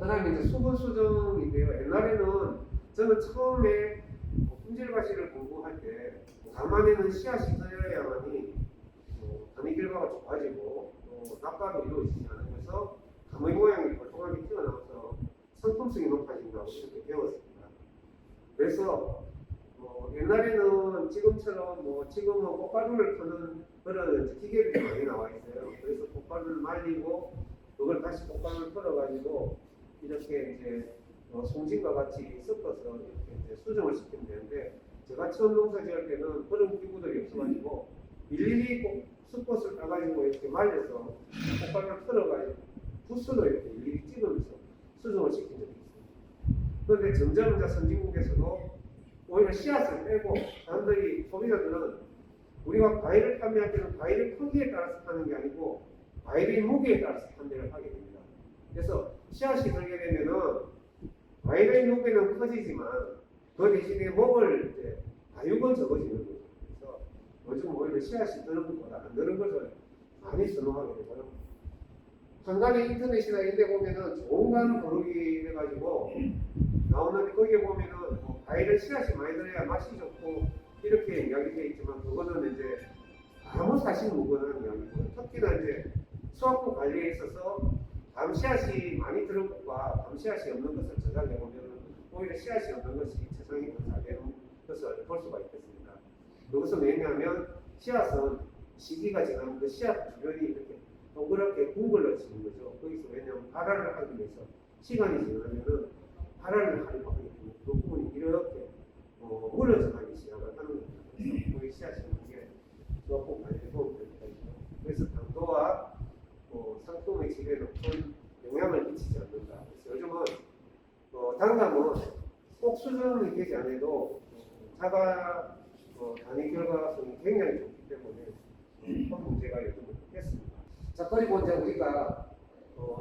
그다음에 이제 수분 수정인데요. 옛날에는 저는 처음에 품질과실을 공부할 때 담안에는 씨앗이 들어야만이 단위 결과가 좋아지고 또 낙과도 이루어지지 않으면서 가물 모양이 벌통하게 튀어나와서 상품성이 높아진다고 이렇게 배웠습니다. 그래서 옛날에는 지금처럼 지금은 꽃가루를 터는 그런 기계들이 많이 나와 있어요. 그래서 꽃가루를 말리고 그걸 다시 꽃가루를 털어가지고 이렇게 이제 송진과 같이 섞어서 이렇게 이제 수정을 시키면 되는데, 제가 처음 농사 지을 때는 그런 기구들이 없어가지고 일일이 숯꽃을 따가지고 이렇게 말려서 꽃가루를 털어가지고 붓으로 이렇게 일일이 찍으면서 수정을 시킨 적이 있습니다. 그런데 점점 이제 선진국에서도 오히려 씨앗을 빼고 사람들이 소비자들은 우리가 과일을 판매할 때는 과일의 크기에 따라서 파는 게 아니고 과일의 무게에 따라서 판매를 하게 됩니다. 그래서 씨앗이 들게 되면은 과일의 무게는 커지지만 그 대신에 먹을 이제 다육은 적어지는 거죠. 그래서 요즘 오히려 씨앗이 드는 것보다 안 드는 것을 많이 선호하게 되고요. 한간에 인터넷이나 이런 데 보면은 좋은 간 고르기 해가지고 나오는데 거기에 보면은 과일은 씨앗이 많이 들어야 맛이 좋고 이렇게 이야기되어 있지만 그거는 이제 아무 사실 무근한 이야기고, 특히나 이제 수확부 관리에 있어서 밤씨앗이 많이 들은 것과 밤씨앗이 없는 것을 저장해 보면 오히려 씨앗이 없는 것이 세상이 더 잘 되는 것을 볼 수가 있겠습니다. 그것은 왜냐하면 씨앗은 시기가 지나면 그 씨앗 주변이 이렇게 동그랗게 둥글러지는 거죠. 거기서 왜냐하면 발화를 하기 위해서 시간이 지나면은 발화를 하려고 하기 때문에 그 부분이 이렇게 물러져 가기 시작을 하는 겁니다. 그래서 거기 씨앗이 있는 게 수확부 관리에 도움이 됩니다. 그래서 당도와 상품의 질에 높은 영향을 미치지 않는다. 그래서 요즘은 당감은 꼭 수정이 되지 않아도 자가 단위 결과성이 굉장히 좋기 때문에 큰 문제가 요즘은 없겠습니다. 자, 그리고 이제 우리가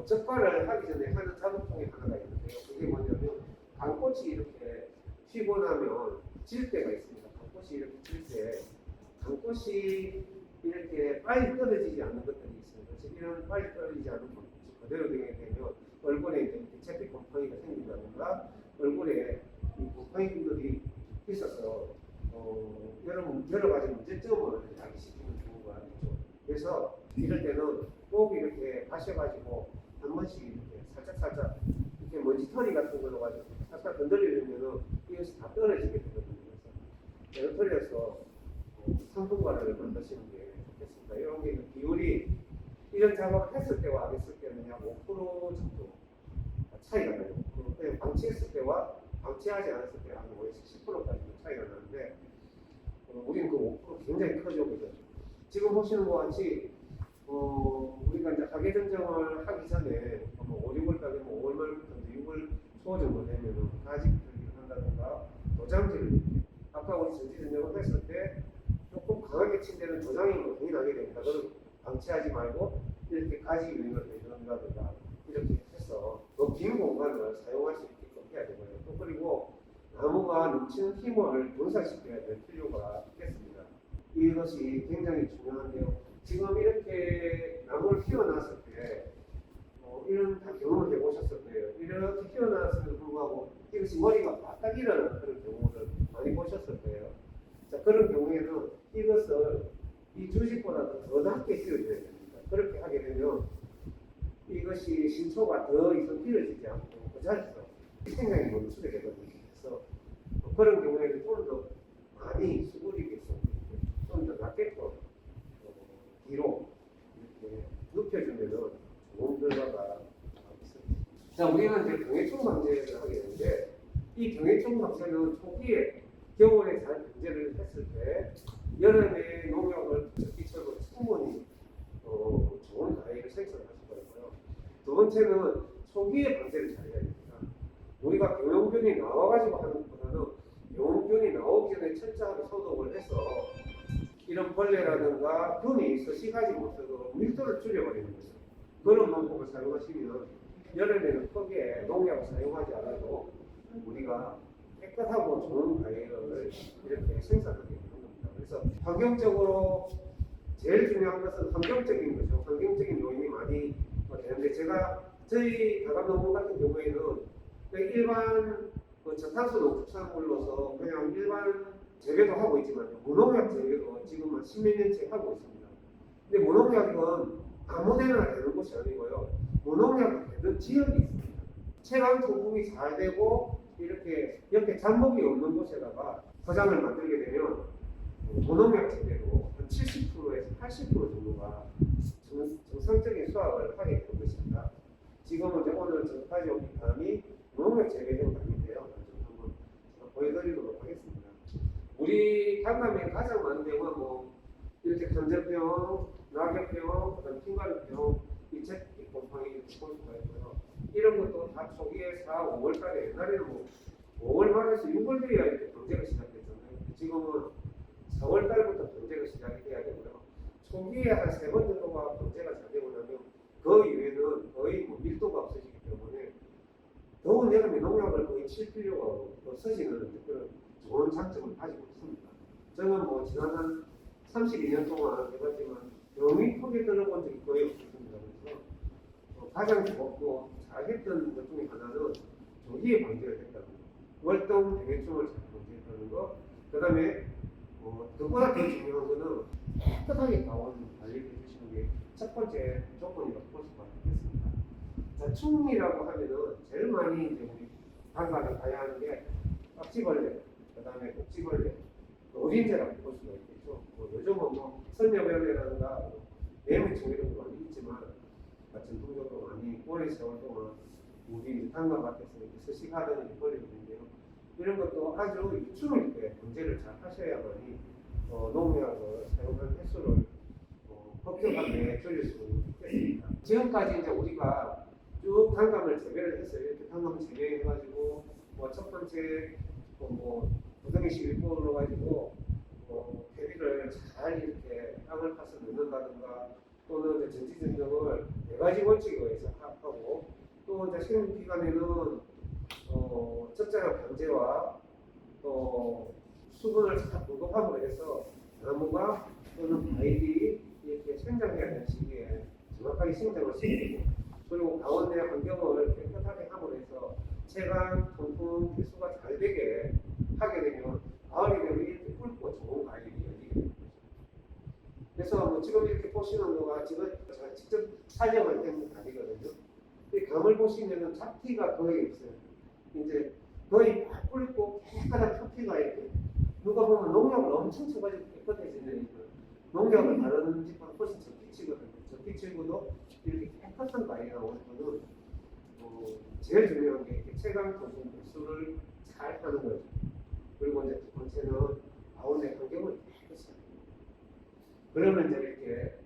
적과를 하기 전에 하는 작업통이 하나가 있는데요. 그게 뭐냐면 강꽃이 이렇게 피고 나면 질 때가 있습니다. 강꽃이 이렇게 질 때 강꽃이 이렇게 빨리 떨어지지 않는 것들이 있습니다. 즉 이런 빨리 떨어지지 않는 것이 그대로 되게 되면 얼굴에 이제 채피 곰팡이가 생긴다든가 얼굴에 이 곰팡이들이 있어서 여러 가지 문제점을 야기시키는 경우가 있죠. 그래서 이럴 때는 꼭 이렇게 가셔가지고 한 번씩 이렇게 살짝 이렇게 먼지털이 같은 걸로 가지고 살짝 건드려주면은 이것이 다 떨어지게 되거든요. 그래서 떨어져서 상품과를 만드시는 게 좋겠습니다. 이런 게 비율이 이런 작업을 했을 때와 안 했을 때는 약 5% 정도 차이가 나요. 그냥 방치했을 때와 방치하지 않았을 때 한 10%까지 차이가 나는데 우리는 그 5% 굉장히 크죠. 그죠? 지금 보시는 것 같이 우리가 이제 가계 정정을 하기 전에 5, 6월 달에 5월 말부터 6월 초 정도 되면은 가지 들기를 한다든가 도장지를 아까 우리 전지 전정을 했을 때 조금 강하게 친 데는 도장이 많이 나게 됩니다. 그럼 방치하지 말고 이렇게 가지 유인을 해준다든가 이렇게 해서 더 긴 공간을 사용할 수 있게끔 해야 되고요. 또 그리고 나무가 넘치는 힘을 분산시켜야 될 필요가 있겠습니다. 이것이 굉장히 중요한데요. 지금 이렇게 나무를 키워놨을 때 이런 다 경험을 해보셨을 거예요. 이렇게 키워놨음에도 불구하고 이것이 머리가 바짝 일어나는 그런 경우를 많이 보셨을 거예요. 자, 그런 경우에는 이것을 이 주식보다 더 낮게 키워줘야 됩니다. 그렇게 하게 되면 이것이 신초가 더 이상 길어지지 않고 그 자리에서 생장이 멈추게 되거든요. 그래서 그런 경우에는 좀 더 많이 수그리겠고 좀 더 낮게 또 뒤로 이렇게 눕혀주면 좋은 결과가 있습니다. 자, 우리는 이제 병해충 방제를 하게 되는데 이 병해충 방제는 초기에 겨울에 잘 방제를 했을 때 여름에 농약을 적기처럼 충분히 좋은 과일을 생산할 수가 있고요. 두 번째는 초기에 방제를 잘해야 됩니다. 우리가 병용균이 나와가지고 하는 것보다는 병용균이 나오기 전에 철저하게 소독을 해서 이런 벌레라든가 균이 서식하지 못하도록 밀도를 줄여버리는 거죠. 그런 방법을 사용하시면 여름에는 크게 농약을 사용하지 않아도 우리가 깨끗하고 좋은 과일을 이렇게 생산하게 되는 겁니다. 그래서 환경적으로 제일 중요한 것은 환경적인 거죠. 환경적인 요인이 많이 되는데 제가 저희 다감농원 같은 경우에는 그냥 일반 저탄소 농축산물로서 그냥 일반 재배도 하고 있지만 무농약 재배도 지금 한 10몇 년째 하고 있습니다. 근데 무농약은 아무데나 되는 곳이 아니고요. 무농약이 되는 지역이 있습니다. 체감 통풍이 잘 되고 이렇게 옆에 잡목이 없는 곳에다가 포장을 만들게 되면 무농약 재배로 한 70%에서 80% 정도가 정상적인 수확을 하게 된 것입니다. 지금은 이제 오늘 전까지 온 감이 무농약 재배된 감인데요. 한번 보여드리도록 하겠습니다. 우리 강남에 가장 많은 경우가 뭐 이렇게 간절병, 낙엽병, 그다음 흰가루병, 이책이 곰팡이 볼 수가 있고요. 이런 것도 다 초기에 4, 5월달에 옛날에는 뭐 5월 말에서 6월 돼야 이렇게 병제가 시작됐잖아요. 지금은 4월 달부터 병제가 시작이 돼야 되고요. 초기에 한 3번 정도가 병제가 잘 되고 나면 그 이외에는 거의 뭐 밀도가 없어지기 때문에 더운 여름에 농약을 거의 칠 필요가 없어지는 그런 좋은 장점을 가지고 있습니다. 저는 뭐 지난 한 32년 동안 해봤지만 병이 크게 들어본 적이 거의 없습니다. 그래서 가장 좋고 잘했던 것 중에 하나는 조기에 방지가 됐다는 거. 월동 병해충을 잘 방지했다는 거. 그 다음에 그보다 더 중요한 거는 깨끗하게 가온 관리를 해주시는 게 첫 번째 조건이라고 볼 수가 있겠습니다. 자충이라고 하면은 제일 많이 이제 우리 방과를 가야 하는 게 깍지벌레, 그 다음에 꼭지벌레, 어린애라고 볼 수가 있겠죠. 요즘은 뭐 선녀벌레라든가 내물충 이런 거 많이 있지만 전통적으로 많이 오랜 세월 동안 우리 방과밭에서 이렇게 서식하던 벌레들인데요. 이런 것도 아주 유충일 때 문제를 잘 하셔야만이 농약을 사용한 횟수를 법정하게 줄일 수 있겠습니다. 지금까지 이제 우리가 쭉 단감을 재배를 했어요. 이렇게 단감 재배해가지고 첫 번째 부동의 11번으로 가지고 퇴비를 잘 이렇게 땅을 파서 넣는다든가 또는 이제 전지전정을 4가지 원칙에 의해서 하고 또 이제 시험 기간에는 적절한 방제와 또 수분을 잘 공급함으로 해서 나무가 또는 과일이 이렇게 생장해야 되는 시기에 정확하게 생장을 시키고 그리고 가운데 환경을 깨끗하게 함으로 해서 체감, 통풍, 배수가 잘 되게 하게 되면 가을이 되면 이렇게 굵고 좋은 과일이 열리게 됩니다. 그래서 뭐 지금 이렇게 보시는 거가 지금 제가 직접 촬영을 된 감이거든요. 이 감을 보시면은 잡티가 거의 없어요. 이제 거의 굵고 깨끗한 표피가 이렇게 누가 보면 농약을 엄청 쳐가지고 깨끗해지는 농약을 바르는 집보다 훨씬 적게 치거든요. 적게 치고도 이렇게 깨끗한 과일이 나오는 거는 제일 중요한 게 체감 통풍 배수를 잘 하는 거죠. 그리고 이제 두 번째는 가운데 환경을 깨끗이 하는 거예요. 그러면 이제 이렇게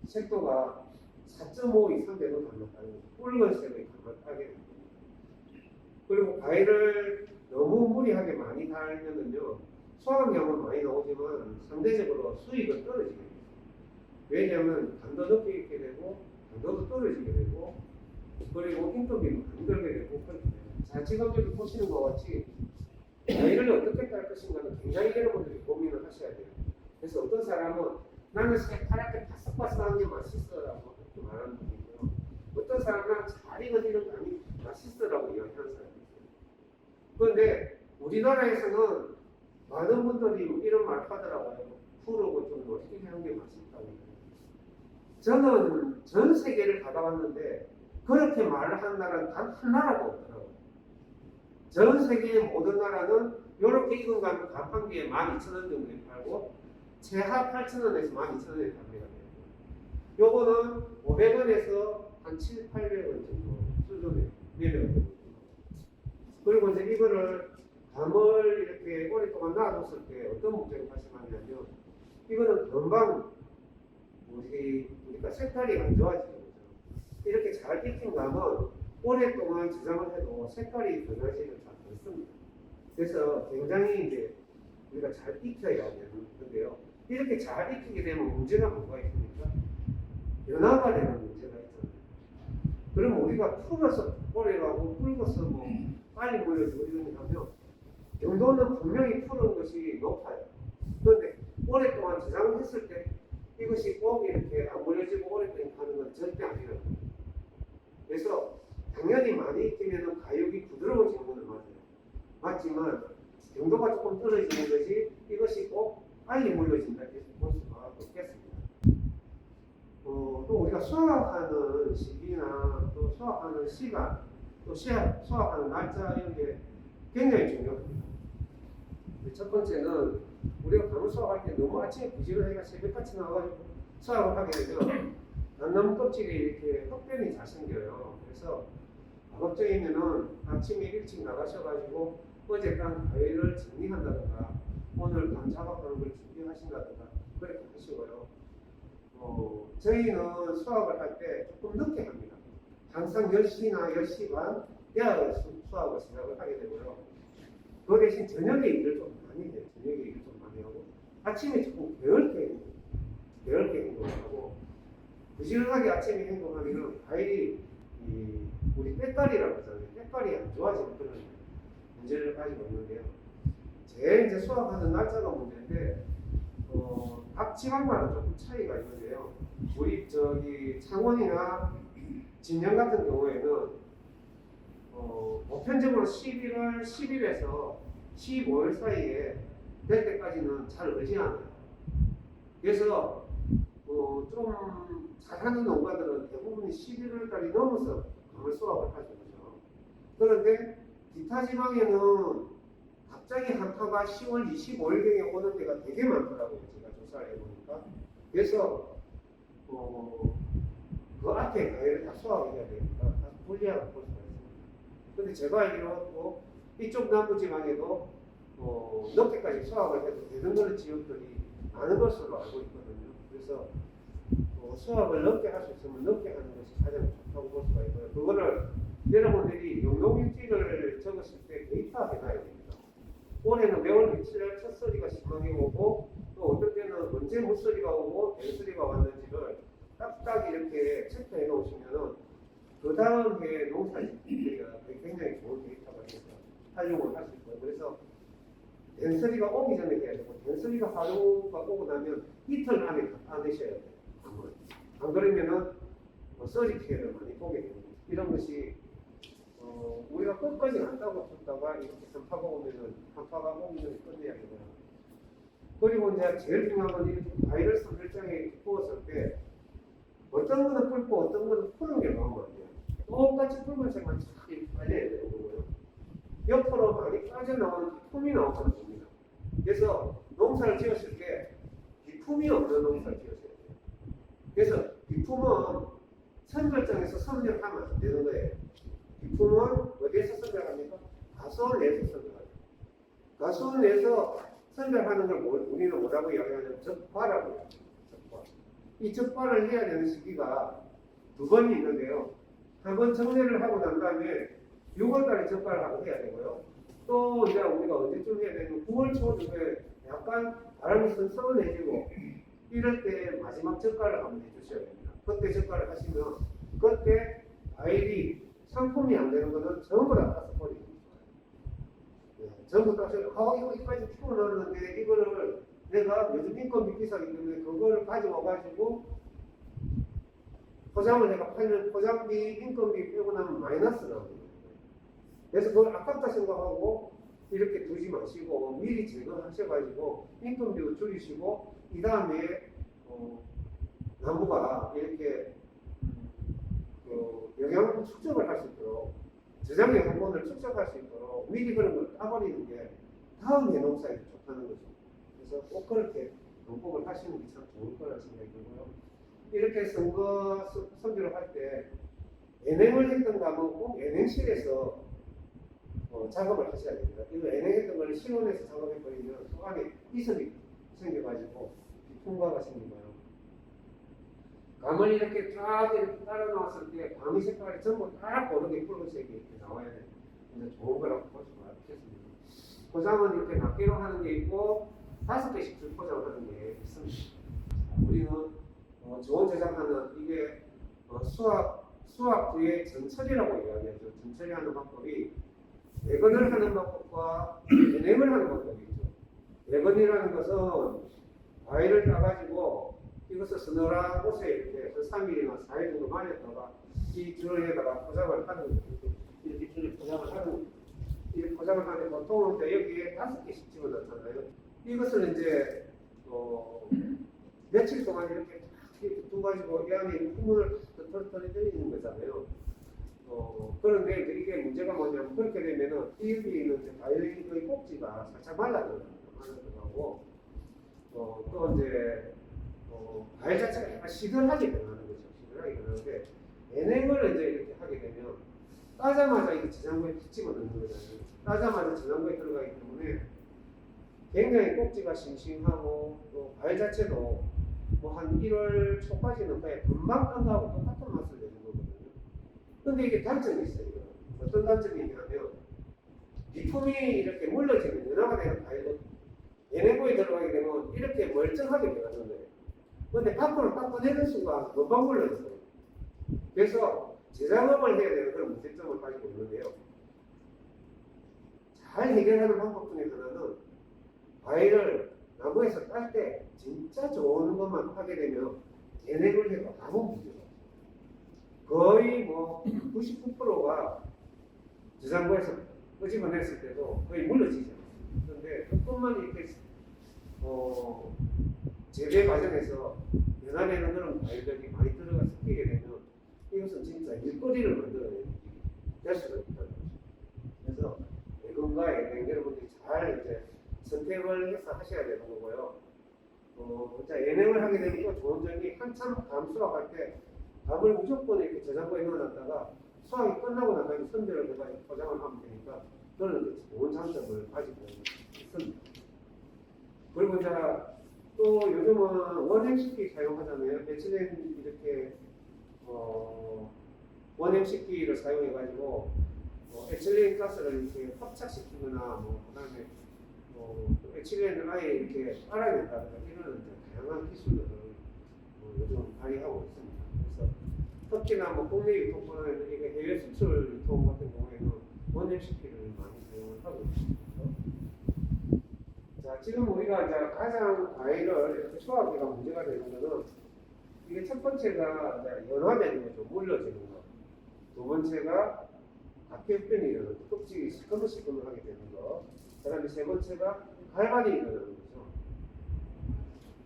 색도가 4.5 이상 되는 감각하는 붉은색의 감각하게 됩니다. 그리고 과일을 너무 무리하게 많이 달면은요 수확량은 많이 나오지만 상대적으로 수익은 떨어지게 됩니다. 왜냐하면 당도 높게 있게 되고 당도도 떨어지게 되고 그리고 인건비도 많이 들게 되고 그렇게 돼요. 자, 지금 여기 보시는 것 같이 과일을 어떻게 딸 것인가는 굉장히 여러분들이 고민을 하셔야 돼요. 그래서 어떤 사람은 나는 새파랗게 바삭바삭한 게 맛있어라고 그렇게 말하는 분이 있고요. 어떤 사람은 잘 익은 이런 감이 맛있어라고 이야기하는 사람이 있어요. 그런데 우리나라에서는 많은 분들이 이런 말 하더라고요. 푸르고 좀 멋있게 하는 게 맛있다고. 저는 전 세계를 가봐왔는데 그렇게 말을 하는 나라는 단 한 나라도 없더라고요. 전 세계의 모든 나라는 이렇게 익은 감 한 개에 12,000원 정도에 팔고 최하 8,000원에서 12,000원에 팝니다. 요거는 500원에서 한 7, 800원 정도 수준에 내려요. 그리고 이제 이거를 감을 이렇게 오랫동안 놔뒀을 때 어떤 문제가 발생하냐면 이거는 금방 우리가 색깔이 안 좋아지는 거죠. 이렇게 잘 익힌 감은 오랫동안 저장을 해도 색깔이 변하지를 잘 않습니다. 그래서 굉장히 이제 우리가 잘 익혀야 되는 건데요. 이렇게 잘 익히게 되면 문제가 뭐가 있습니까? 변화가 되는 문제가 있잖아요. 그러면 우리가 풀어서 오래가고 붉어서 뭐 빨리 몰려지고 이런 하면 경도는 분명히 푸는 것이 높아요. 그런데 오랫동안 저장을 했을 때 이것이 꼭 이렇게 안 몰려지고 오랫동안 가는 건 절대 아니라고. 그래서 당연히 많이 익히면 가육이 부드러워지는 것은 맞아요. 맞지만 경도가 조금 떨어지는 것이 이것이 꼭 빨리 물러진다 이렇게 볼 수가 없겠습니다. 또 우리가 수확하는 시기나 또 수확하는 시간, 또 수확하는 날짜 이런 게 굉장히 중요합니다. 첫 번째는 우리가 감을 수확할 때 너무 아침에 부지런해가 새벽같이 나와가지고 수확을 하게 되면 단나무 껍질이 이렇게 흑변이 잘 생겨요. 그래서 가급적이면은 아침에 일찍 나가셔가지고 어제 깐 과일을 정리한다든가 오늘 감 작업하는 걸 준비하신다든가 그렇게 하시고요. 저희는 수확을 할 때 조금 늦게 합니다. 항상 10시나 10시 반 되어야 수확을 시작을 하게 되고요. 그 대신 저녁에 일을 좀 많이 해요. 저녁에 일을 좀 많이 하고 아침에 조금 게을게 행동하고 부지런하게 아침에 행동하면 과일이 우리 때깔이라고 하잖아요. 때깔이 안 좋아지는 그런 문제를 가지고 있는데요. 제일 이제 수확하는 날짜가 문제인데 각 지방마다 조금 차이가 있는데요. 우리 창원이나 진양 같은 경우에는 보편적으로 11월 10일에서 15일 사이에 될 때까지는 잘 오지 않아요. 그래서 좀 잘하는 농가들은 대부분이 11월달이 넘어서 감을 수확을 하죠. 그런데 기타 지방에는 갑자기 한파가 10월 25일경에 오는 데가 되게 많더라고요. 제가 조사를 해보니까. 그래서 그 앞에 과일을 다 수확해야 되니까 다 불리하다고 볼 수가 있습니다. 근데 제가 알기로 이쪽 남부지방에도 늦게까지 수확을 해도 되는 그런 지역들이 많은 것으로 알고 있거든요. 그래서 수확을 늦게 할 수 있으면 늦게 하는 것이 가장 좋다고 볼 수가 있고요. 그거를 여러분들이 용도일지를 적었을 때 데이터화 해놔야 됩니다. 올해는 매월 며칠에 첫 서리가 심하게 오고 또 어떨 때는 언제 무서리가 오고 대서리가 왔는지를 딱딱 이렇게 체크해 놓으시면은 그 다음 해에 농사짓기가 굉장히 좋은 데이터가 돼서 활용을 할 수 있고요. 그래서 den서리가 오기 전에 해야 되고 den서리가 하루가 오고 나면 이틀 안에 다 내셔야 돼요. 안 그러면은 서리 피해를 많이 보게 됩니다. 이런 것이 우리가 끝까지 안다고 쳤다가 이렇게 한파가 오면은 한파가 오기 전에 끝내야 되더라고요. 그리고 이제 제일 중요한 건 이렇게 과일을 선별장에 구웠을 때 어떤 거는 붉고 어떤 거는 푸른 게 나오면 안 돼요. 똑같이 붉은색만 쫙 이렇게 빠져야 되는 거고요. 옆으로 많이 빠져나오는 비품이 나오면 안 됩니다. 그래서 농사를 지었을 때 비품이 없는 농사를 지으셔야 돼요. 그래서 비품은 선별장에서 선별하면 안 되는 거예요. 비품은 어디에서 선별합니까? 가수원 내에서 선별하죠. 가수원 내에서 선별하는 걸 우리는 뭐라고 이야기하냐면 적과라고 해요. 적과. 이 적과를 해야 되는 시기가 두 번이 있는데요. 한 번 정례를 하고 난 다음에 6월달에 적과를 하고 해야 되고요. 또 이제 우리가 언제쯤 해야 되냐면 9월 초에 약간 바람이 선선해지고 이럴 때 마지막 적과를 한번 해주셔야 됩니다. 그때 적과를 하시면 그때 과일이 상품이 안 되는 거는 전부 다 따서 버리는 거예요. 전부 따서 이거까지 키워놨는데 이거를 내가 요즘 인건비 비싸기 때문에 그거를 가져와가지고 포장을 내가 팔면 포장비 인건비 빼고 나면 마이너스 나오는 거예요. 그래서 그걸 아깝다 생각하고 이렇게 두지 마시고 미리 제거하셔가지고 인건비도 줄이시고 이 다음에 나무가 이렇게 영양 축적을 할 수 있도록 저장 영양분을 축적할 수 있도록 미리 그런 걸 따버리는 게 다음 해농사에 좋다는 거죠. 그래서 꼭 그렇게 농법을 하시는 게 참 좋을 거라는 생각이 들고요. 이렇게 선거 선별을 할 때 엔행을 했던가 하면 꼭 엔행실에서 작업을 하셔야 됩니다. 이거 엔행했던 걸 실온에서 작업해버리면 그 안에 이슬이 생겨가지고 비품과가 생기고요. 감을 이렇게 쫙 이렇게 따라 나왔을 때 감이 색깔이 전부 다 고르게 붉은색이 이렇게 나와야 돼요. 이제 좋은 거라고 볼 수가 있겠습니다. 포장은 이렇게 낱개로 하는 게 있고 5개씩 줄 포장하는 게 있습니다. 우리는 좋은 제작하는 이게 수확 후에 전처리라고 이야기하죠. 전처리하는 방법이 배건을 하는 방법과 배냉을 하는 방법이 있죠. 배건이라는 것은 과일을 따가지고 이것을 서늘한 옷에 이렇게 한 3일이나 4일 정도 말렸다가 이 줄에다가 포장을 하는 이렇게 줄에 포장을 하는 이 포장을 하는데 보통은 여기에 5개씩 집어넣잖아요. 이것을 이제 며칠 동안 이렇게 둬가지고 이 안에 있는 풍문을 털어내리는 거잖아요. 그런데 이제 이게 문제가 뭐냐면 그렇게 되면은 여기 있는 바이올린의 꼭지가 살짝 말라들어가고 또 이제 과일 자체가 약간 시들하게 변하는 거죠. 시들하게 변하는데 예냉을 이제 이렇게 하게 되면 따자마자 이게 저장고에 툭 집어넣는 거잖아요. 따자마자 저장고에 들어가기 때문에 굉장히 꼭지가 싱싱하고 또 과일 자체도 뭐 한 1월 초까지는 거의 금방 딴 거하고 똑같은 맛을 내는 거거든요. 근데 이게 단점이 있어요. 어떤 단점이 있냐면 비품이 이렇게 물러지면 연화가 되는 과일도 예냉고에 들어가게 되면 이렇게 멀쩡하게 변하는 거예요. 근데 밖으로 딱 꺼내는 순간 금방 물러져요. 그래서 재작업을 해야 되는 그런 문제점을 가지고 있는데요. 잘 해결하는 방법 중에 하나는 과일을 나무에서 딸 때 진짜 좋은 것만 하게 되면 예냉을 해도 아무 문제가 없어요. 거의 뭐 99%가 저장고에서 끄집어냈을 때도 거의 물러지지 않습니다. 그런데 조금만 이렇게 재배 과정에서 연안에는 그런 과일들이 많이 들어가 섞이게 되면 이것은 진짜 일거리를 만들어내는 일이 될 수가 있다는 거죠. 그래서 예금과 예냉 여러분들이 잘 이제 선택을 해서 하셔야 되는 거고요. 자, 예냉을 하게 되면 또 좋은 점이 한참 밤 수확할 때 밤을 무조건 이렇게 저장고에 넣어놨다가 수확이 끝나고 나서 선별을 해가지고 포장을 하면 되니까 그런 좋은 장점을 가지고 있습니다. 그리고 자, 또 요즘은 원액식기 사용하잖아요. 에틸렌 이렇게 원액식기를 사용해가지고 에틸렌 가스를 이렇게 합착시키거나 그다음에 에틸렌을 아예 이렇게 빨아낸다든가 이런 다양한 기술들을 요즘 발휘하고 있습니다. 그래서 특히나 국내 유통보다는 이게 해외 수출 유통 같은 경우에는 원액식기를 많이 사용을 하고 있습니다. 자, 지금 우리가 이제 가장 과일을 이렇게 수확하기가 문제가 되는 거는 이게 첫 번째가 이제 연화되는 거죠. 물러지는 거. 두 번째가 각혈변이 일어나는 거. 껍질이 시커멓게 되는 거. 그 다음에 세 번째가 갈반이 일어나는 거죠.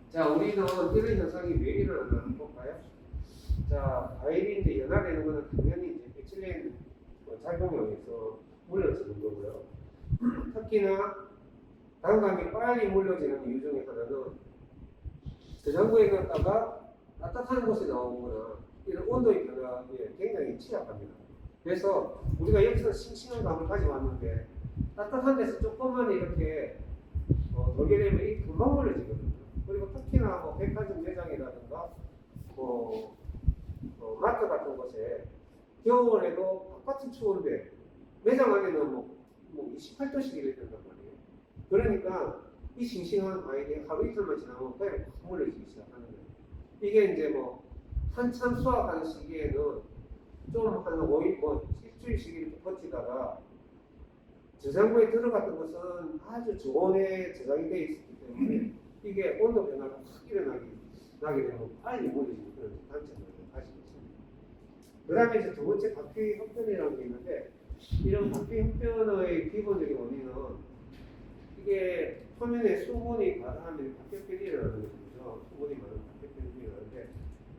자, 우리는 이런 현상이 왜 일어나나 한번 볼까요? 자, 과일이 이제 연화되는 거는 당연히 이제 에틸렌 작용에 의해서 물러지는 거고요. 특히나 단감이 빨리 물러지는 이유 중에 하나는 저장고에 넣었다가 따뜻한 곳에 나오거나 이런 온도의 변화에 굉장히 취약합니다. 그래서 우리가 여기서 싱싱한 감을 가져왔는데 따뜻한 데서 조금만 이렇게 돌게 되면 이 금방 물러지거든요. 그리고 특히나 백화점 매장이라든가 마트 같은 곳에 겨울에도 바깥은 추운데 매장 안에는 28도씩 이렇게 된단 말이에요. 그러니까 이 싱싱한 과일이 하루 이틀만 지나면 그냥 확 물러지기 시작하는 거예요. 이게 이제 한참 수확하는 시기에는 좀 한 5일, 일주일씩 이렇게 버티다가 저장고에 들어갔던 것은 아주 저온에 저장이 되어 있었기 때문에 이게 온도 변화가 확 나게 되면 빨리 물러지는 그런 단점을 가지고 있습니다. 그 다음에 이제 두 번째 각기 흡변이라는 게 있는데 이런 각기 흡변의 기본적인 원인은 이게 표면에 수분이 과다하면 각혈변이 일어나는 거죠. 수분이 많은 각혈변이 일어나는데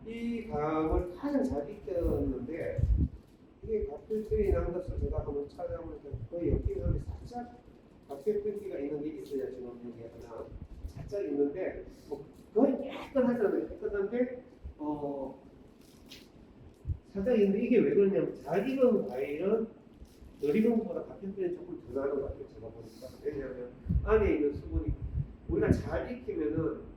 이 감을 가장 잘 익혔는데 이게 각혈변이 난 것을 제가 한번 찾아보니까 거의 엮이긴 한데 살짝 각혈변기가 있는 게 있어야 지금 여기 하나 살짝 있는데 거의 깨끗하잖아요. 깨끗한데 살짝 있는데 이게 왜 그러냐면 잘 익은 과일은 덜 익은 것보다 각혈변이 조금 더 나는 것 같아요. 제가 보니까. 왜냐하면 안에 있는 수분이 우리가 잘 익히면은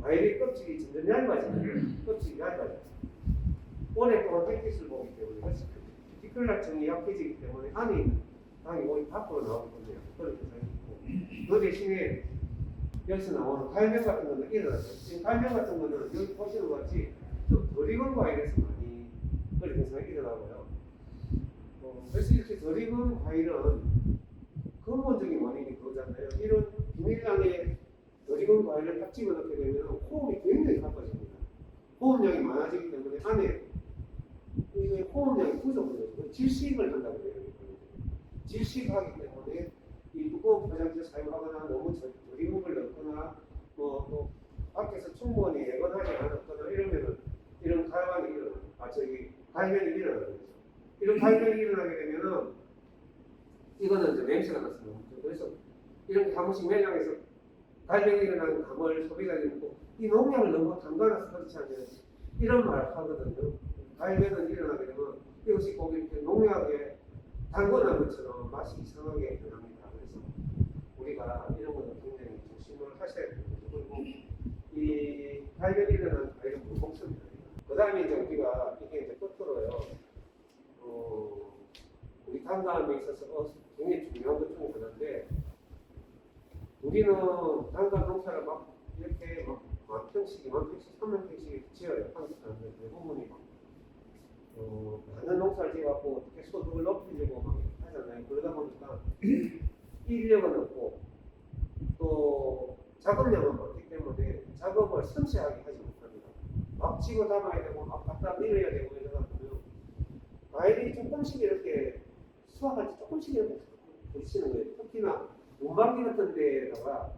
과일의 껍질이 점점 얇아지잖아요. 껍질이 얇아져요. 오랫동안 햇빛을 보기 때문에 피클락층이 약해지기 때문에 안에 있는 당이 오히려 밖으로 나오기 때문에 그렇게 생기고 그 대신에 여기서 나오는 갈병 같은 거는 일어나죠. 지금 갈병 같은 거는 여기 보시는 것 같이 좀 덜 익은 과일에서 많이 그런 현상이 일어나고요. 그래서 이렇게 덜 익은 과일은 근본적인 원인이 그거잖아요. 이런 비닐랑에 덜 익은 과일 과일을 딱 집어넣게 되면 호흡이 굉장히 가빠집니다. 호흡량이 많아지기 때문에 안에 이게 호흡량이 부족해요. 질식을 한다고 해요. 질식하기 때문에 이 두꺼운 포장지를 사용하거나 너무 조리목을 넣거나 또 밖에서 충분히 예건하지 않았거나 이러면은 이런 갈반이 갈변이 일어나는 거죠. 이런 갈변이 일어나게 되면은 이거는 이제 냄새가 났습니다. 그래서 이런 한 번씩 매장에서 갈변이 일어나는 감을 소비자들이 먹고 이 농약을 너무 담가놔서 그렇지 않냐 이런 말을 하거든요. 갈변은 일어나게 되면 이것이 꼭 이렇게 농약에 담궈놓은 것처럼 맛이 이상하게 변합니다. 그래서 우리가 이런 거는 굉장히 조심을 하셔야 됩니다. 그리고 이 갈변이 일어나는 과일은 못 먹습니다. 그 다음에 이제 우리가 이게 이제 끝으로요. 우리 단감에 있어서 굉장히 중요한 것 중에 하나인데 우리는 단감 농사를 막 이렇게 막 10,000평씩, 20,000평씩, 30,000평씩 지어요. 한국 사람들 대부분이 많은 농사를 지어갖고 어떻게 소득을 높이려고 막 하잖아요. 그러다 보니까 인력은 없고 또 작업량은 많기 때문에 작업을 섬세하게 하지 못합니다. 막 집어 담아야 되고 막 갖다 밀어야 되고 이러다 보면 과일이 조금씩 이렇게 수확할 때 조금씩 이렇게 부딪히는 거예요. 특히나 운반기 같은 데다가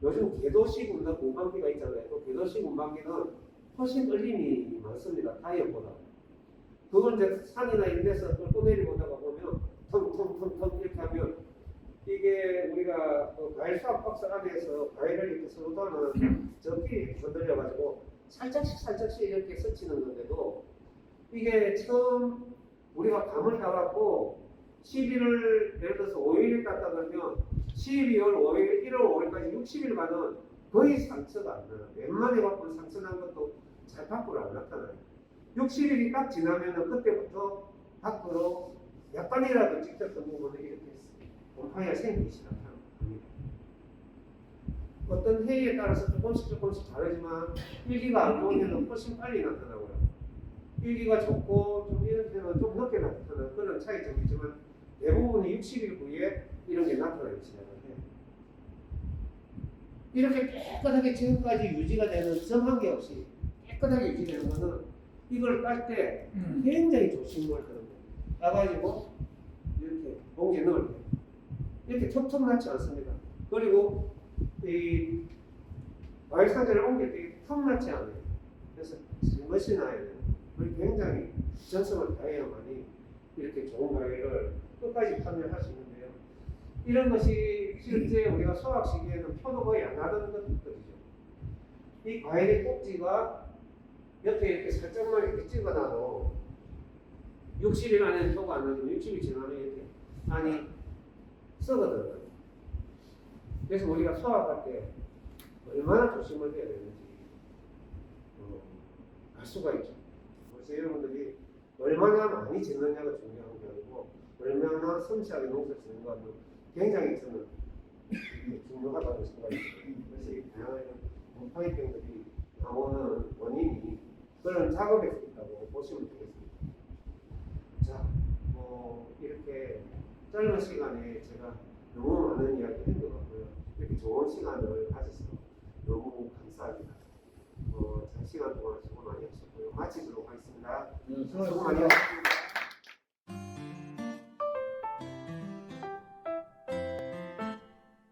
요즘 궤도식 운반기가 있잖아요. 또 궤도식 운반기는 훨씬 얼림이 많습니다. 타이어보다. 그걸 이제 산이나 이런 데서 끌고 내려오다가 보면 텅텅텅텅 이렇게 하면 이게 우리가 그 과일 수확 박스 안에서 과일을 이렇게 서로 담아놓으면 저끼리 이렇게 건드려가지고 살짝씩 이렇게 스치는 건데도 이게 처음 우리가 감을 따갖고 11월 예를 들어서 5일에 땄다 그러면 12월 5일, 1월 5일까지 60일간은 거의 상처가 안 나요. 웬만해 갖고는 상처 난 것도 잘 밖으로 안 나타나요. 60일이 딱 지나면은 그때부터 밖으로 약간이라도 찍혔던 부분을 이렇게 곰팡이가 생기기 시작합니다. 어떤 해에 따라서 조금씩 다르지만 일기가 안 좋으면 훨씬 빨리 나타나고요. 일기가 좋고 좀 이런 데는 좀 늦게 나타나는 그런 차이점이 있지만 대부분이 60일 후에 이런 게 나타나기 시작해요. 이렇게 깨끗하게 지금까지 유지가 되는 점한 게 없이 깨끗하게 유지되는 거는 이걸 딸 때 굉장히 조심을 하는 거예요. 따가지고 이렇게 봉지에 넣을 때 이렇게 톱톱 나지 않습니다. 그리고 이 과일 상자를 옮길 때 턱 나지 않아요. 그래서 멋이 나야 돼요. 그리고 굉장히 전성을 다해야만이 이렇게 좋은 과일을 끝까지 판매할 수 있는데요. 이런 것이 실제 우리가 수확 시기에는 표도 거의 안 나던 것들이죠. 이 과일의 꼭지가 옆에 이렇게 살짝만 이렇게 찍어놔도 60일 안에 표가 안 나지만 60일 지나면 이렇게 안이 썩어들어요. 그래서 우리가 수확할 때 얼마나 조심을 해야 되는지 알 수가 있죠. 그래서 여러분들이 얼마나 많이 짓느냐가 중요한 게 아니고 얼마나 섬세하게 농사 짓는가는 굉장히 저는 중요하다고 생각합니다. 그래서 이 다양한 곰팡이병들이 나오는 원인이 그런 작업에서 있다고 보시면 되겠습니다. 자, 이렇게 짧은 시간에 제가 너무 많은 이야기 한 것 같고요. 이렇게 좋은 시간을 가져서 너무 감사합니다. 장 시간 동안 수고 많이 하셨고요. 마치도록 하겠습니다. 수고 많이 하셨습니다.